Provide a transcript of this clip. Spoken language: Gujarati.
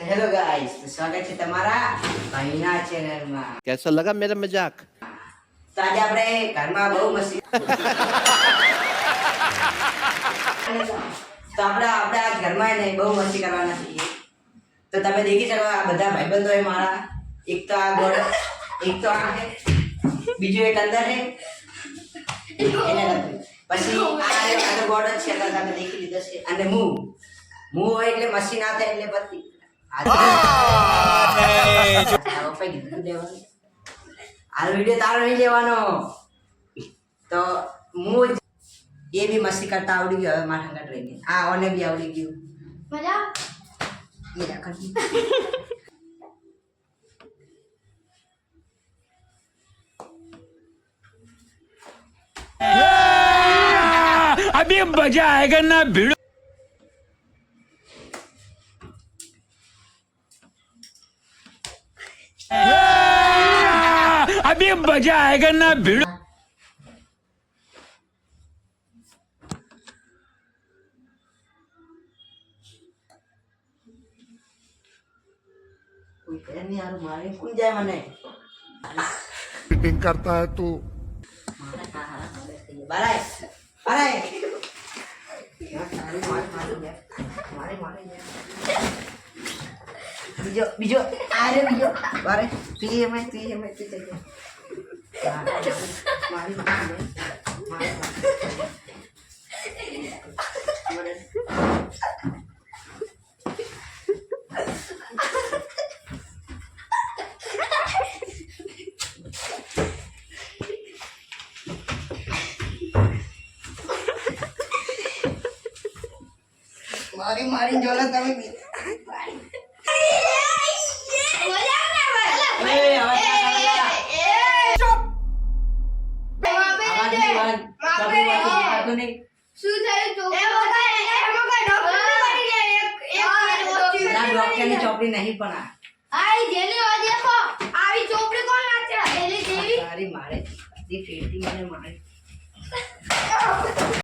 हेलो गाइस, तो स्वागत है તમારા ભાઈના ચેનલમાં। कैसा लगा मेरा मजाक? તો આજે આપણે ઘરમાં બહુ મસ્તી તો આપણે આ ઘરમાં ને બહુ મસ્તી કરવાના છીએ। તો તમે દેખી શકો આ બધા ભાઈબંધો છે મારા। એક તો આ ગોળ, એક તો આ છે, બીજો એક અંદર છે, એને નથી। પછી આ તો ગોળ જ છે, તો તમે દેખી લીધો છે। અને હું હોય એટલે મસ્તી ના થાય એટલે પતી આ વિડિયો તારો નહીં લેવાનો। તો હું એ બી મસ્તી કરતા આવડી ગયો। હવે મારા સંગત રહીને આ ઓને બી આવડી ગયું। મજા એ રાખી अभी मजा आएगा ना भिड़ो। अभी मजा आएगा ना भिड़ो। कोई कह नहीं यार मारे कौन जाए मने मीटिंग करता है तू बारे बारे मारे बीजो अरे बीजो बारे तू मैं तू चाहिए मारी मारी जोला तभी भी ચોપડી નહીં પણ મારે